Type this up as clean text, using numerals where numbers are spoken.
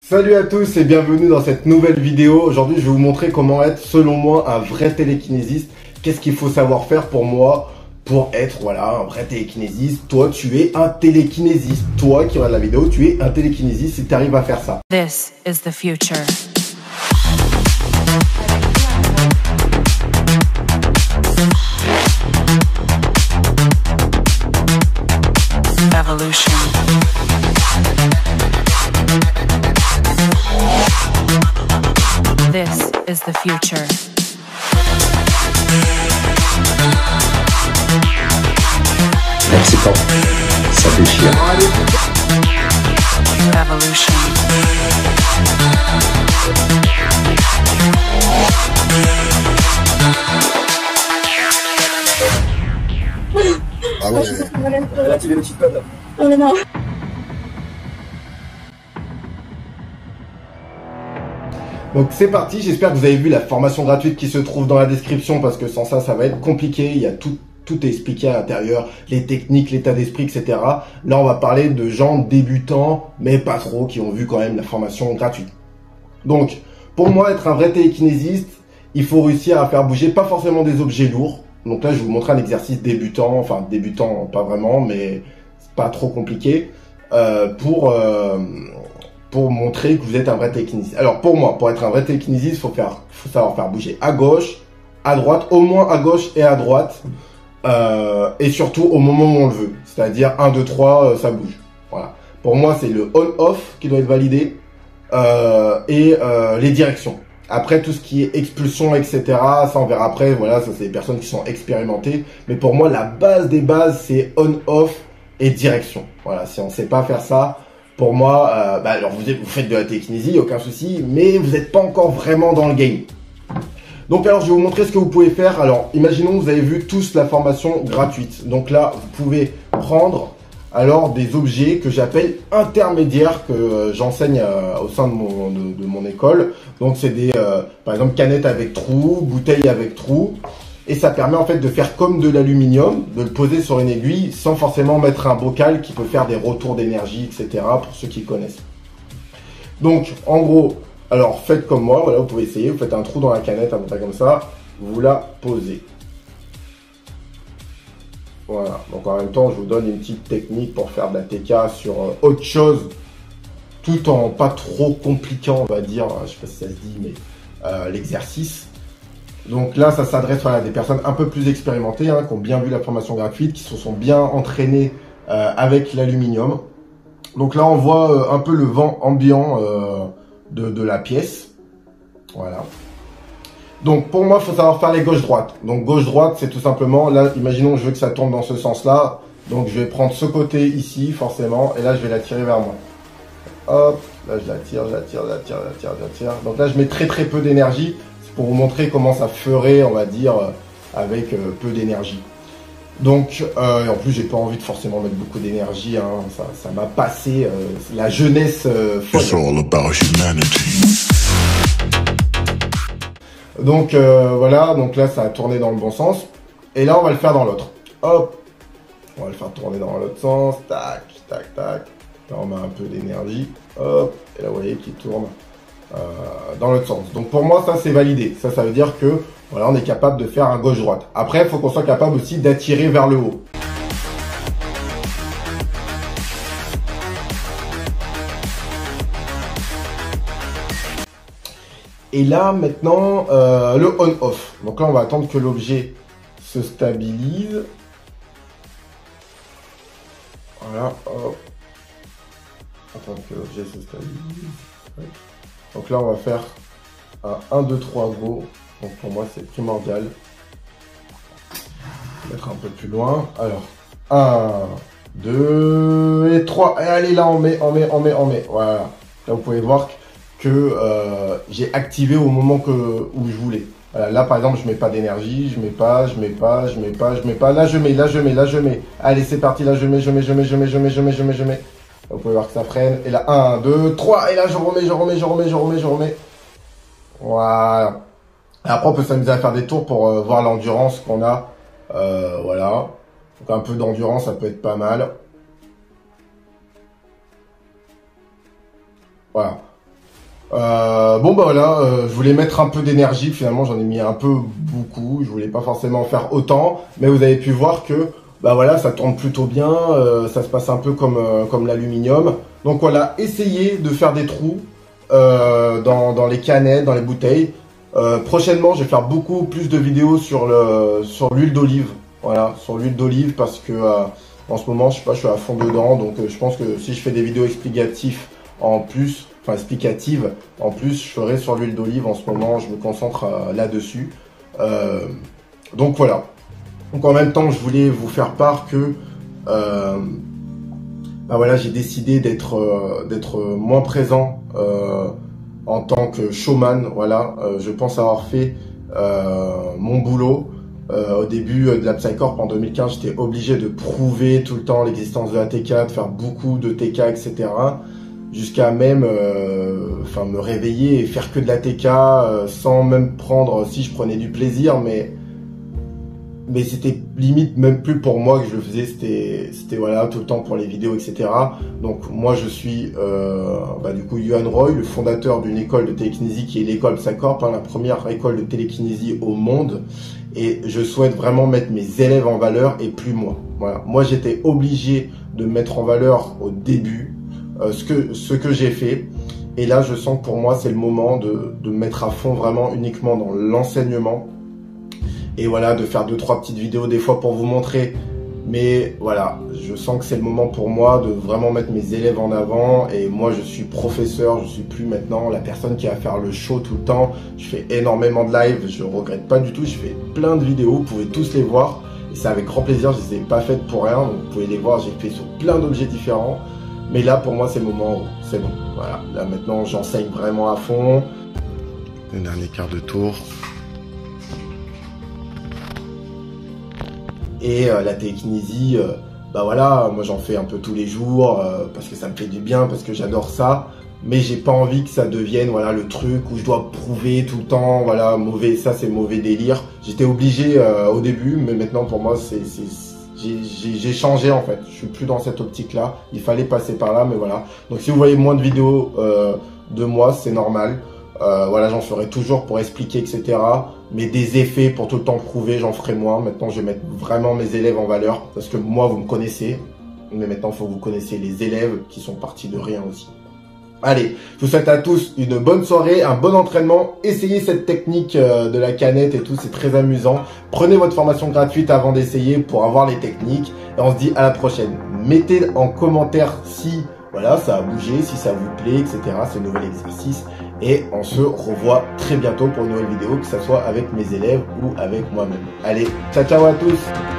Salut à tous et bienvenue dans cette nouvelle vidéo. Aujourd'hui, je vais vous montrer comment être, selon moi, un vrai télékinésiste. Qu'est-ce qu'il faut savoir faire pour moi pour être, voilà, un vrai télékinésiste. Toi, tu es un télékinésiste. Toi qui regarde la vidéo, tu es un télékinésiste si tu arrives à faire ça. This is the future. Evolution. This is the future. Merci pas, ça déchire. Evolution. Ah ouais. Elle a tiré le petit code là. Oh non. Donc c'est parti, j'espère que vous avez vu la formation gratuite qui se trouve dans la description parce que sans ça, ça va être compliqué. Il y a tout est expliqué à l'intérieur, les techniques, l'état d'esprit, etc. Là, on va parler de gens débutants, mais pas trop, qui ont vu quand même la formation gratuite. Donc, pour moi, être un vrai télékinésiste, il faut réussir à faire bouger pas forcément des objets lourds. Donc là, je vais vous montrer un exercice débutant, enfin débutant, pas vraiment, mais c'est pas trop compliqué, pour montrer que vous êtes un vrai télékinésiste. Alors pour moi, pour être un vrai télékinésiste, il faut savoir faire bouger à gauche, à droite, au moins à gauche et à droite, et surtout au moment où on le veut. C'est-à-dire 1, 2, 3, ça bouge. Voilà. Pour moi, c'est le on-off qui doit être validé, et les directions. Après, tout ce qui est expulsion, etc., ça on verra après. Voilà, ça c'est des personnes qui sont expérimentées. Mais pour moi, la base des bases, c'est on-off et direction. Voilà, si on ne sait pas faire ça, pour moi, alors vous faites de la télékinésie, aucun souci, mais vous n'êtes pas encore vraiment dans le game. Donc alors, je vais vous montrer ce que vous pouvez faire. Alors, imaginons que vous avez vu tous la formation gratuite. Donc là, vous pouvez prendre alors des objets que j'appelle intermédiaires, que j'enseigne au sein de mon école. Donc c'est des, par exemple, canettes avec trous, bouteilles avec trous. Et ça permet en fait de faire comme de l'aluminium, de le poser sur une aiguille sans forcément mettre un bocal qui peut faire des retours d'énergie, etc. pour ceux qui connaissent. Donc en gros, alors faites comme moi, voilà, vous pouvez essayer, vous faites un trou dans la canette, un peu comme ça, vous la posez. Voilà, donc en même temps, je vous donne une petite technique pour faire de la TK sur autre chose, tout en pas trop compliquant, on va dire, je sais pas si ça se dit, mais l'exercice. Donc là, ça s'adresse à des personnes un peu plus expérimentées, hein, qui ont bien vu la formation gratuite, qui se sont bien entraînées avec l'aluminium. Donc là, on voit un peu le vent ambiant de la pièce. Voilà. Donc pour moi, il faut savoir faire les gauche-droite. Donc gauche-droite, c'est tout simplement, là, imaginons que je veux que ça tourne dans ce sens-là. Donc je vais prendre ce côté ici, forcément, et là, je vais la tirer vers moi. Hop, là, je la tire, je la tire, je la tire, je la tire, je la tire. Donc là, je mets très très peu d'énergie. C'est pour vous montrer comment ça ferait, on va dire, avec peu d'énergie. Donc, en plus, j'ai pas envie de forcément mettre beaucoup d'énergie. Hein. Ça m'a passé la jeunesse folle. It's all about humanity. Donc voilà, donc là ça a tourné dans le bon sens. Et là on va le faire dans l'autre. Hop, on va le faire tourner dans l'autre sens. Tac, tac, tac. Là on met un peu d'énergie. Hop, et là vous voyez qu'il tourne dans l'autre sens. Donc pour moi ça c'est validé. Ça veut dire que voilà, on est capable de faire un gauche-droite. Après il faut qu'on soit capable aussi d'attirer vers le haut. Et là, maintenant, le on-off. Donc là, on va attendre que l'objet se stabilise. Voilà, hop. Attendre que l'objet se stabilise. Donc là, on va faire un 1, 2, 3, go. Donc pour moi, c'est primordial. Mettre un peu plus loin. Alors, 1, 2 et 3. Et allez, là, on met. Voilà. Là, vous pouvez voir que j'ai activé au moment où je voulais. Voilà, là par exemple je mets pas d'énergie, je mets pas. Là je mets. Allez c'est parti, là je mets. Là, vous pouvez voir que ça freine. Et là 1, 2, 3. Et là je remets. Voilà. Après on peut s'amuser à faire des tours pour voir l'endurance qu'on a. Voilà. Donc un peu d'endurance, ça peut être pas mal. Voilà. Bon bah voilà, je voulais mettre un peu d'énergie, finalement j'en ai mis un peu beaucoup, je voulais pas forcément faire autant, mais vous avez pu voir que bah voilà, ça tourne plutôt bien, ça se passe un peu comme l'aluminium. Donc voilà, essayez de faire des trous dans les canettes, dans les bouteilles. Prochainement, je vais faire beaucoup plus de vidéos sur l'huile d'olive. Voilà, sur l'huile d'olive parce que en ce moment, je sais pas, je suis à fond dedans, donc je pense que si je fais des vidéos explicatives en plus, je ferai sur l'huile d'olive. En ce moment, je me concentre là-dessus. Donc voilà. Donc en même temps, je voulais vous faire part que bah voilà, j'ai décidé d'être moins présent en tant que showman. Voilà, je pense avoir fait mon boulot. Au début de la Psycorp en 2015, j'étais obligé de prouver tout le temps l'existence de la TK, de faire beaucoup de TK, etc. Jusqu'à même me réveiller et faire que de la TK sans même prendre, si je prenais du plaisir, mais c'était limite même plus pour moi que je le faisais, c'était voilà, tout le temps pour les vidéos, etc. Donc moi je suis du coup Yohan Roy, le fondateur d'une école de télékinésie qui est l'école Psycorp, la première école de télékinésie au monde, et je souhaite vraiment mettre mes élèves en valeur et plus moi. Voilà, moi j'étais obligé de mettre en valeur au début ce que j'ai fait, et là je sens que pour moi c'est le moment de me mettre à fond vraiment uniquement dans l'enseignement. Et voilà, de faire 2-3 petites vidéos des fois pour vous montrer. Mais voilà, je sens que c'est le moment pour moi de vraiment mettre mes élèves en avant. Et moi, je suis professeur, je suis plus maintenant la personne qui va faire le show tout le temps. Je fais énormément de live, je regrette pas du tout. Je fais plein de vidéos, vous pouvez tous les voir. Et c'est avec grand plaisir, je les ai pas faites pour rien. Donc vous pouvez les voir, j'ai fait sur plein d'objets différents. Mais là, pour moi, c'est le moment où c'est bon. Voilà, là maintenant, j'enseigne vraiment à fond. Le dernier quart de tour. Et la télékinésie, bah voilà, moi j'en fais un peu tous les jours parce que ça me fait du bien, parce que j'adore ça. Mais j'ai pas envie que ça devienne voilà le truc où je dois prouver tout le temps, voilà, mauvais, ça c'est mauvais délire. J'étais obligé au début, mais maintenant pour moi j'ai changé en fait. Je suis plus dans cette optique-là. Il fallait passer par là, mais voilà. Donc si vous voyez moins de vidéos de moi, c'est normal. Voilà, j'en ferai toujours pour expliquer, etc. Mais des effets pour tout le temps prouver, j'en ferai moins. Maintenant, je vais mettre vraiment mes élèves en valeur. Parce que moi, vous me connaissez. Mais maintenant, il faut que vous connaissiez les élèves qui sont partis de rien aussi. Allez, je vous souhaite à tous une bonne soirée, un bon entraînement. Essayez cette technique de la canette et tout, c'est très amusant. Prenez votre formation gratuite avant d'essayer pour avoir les techniques. Et on se dit à la prochaine. Mettez en commentaire si... voilà, ça a bougé, si ça vous plaît, etc. Ce nouvel exercice. Et on se revoit très bientôt pour une nouvelle vidéo, que ce soit avec mes élèves ou avec moi-même. Allez, ciao ciao à tous!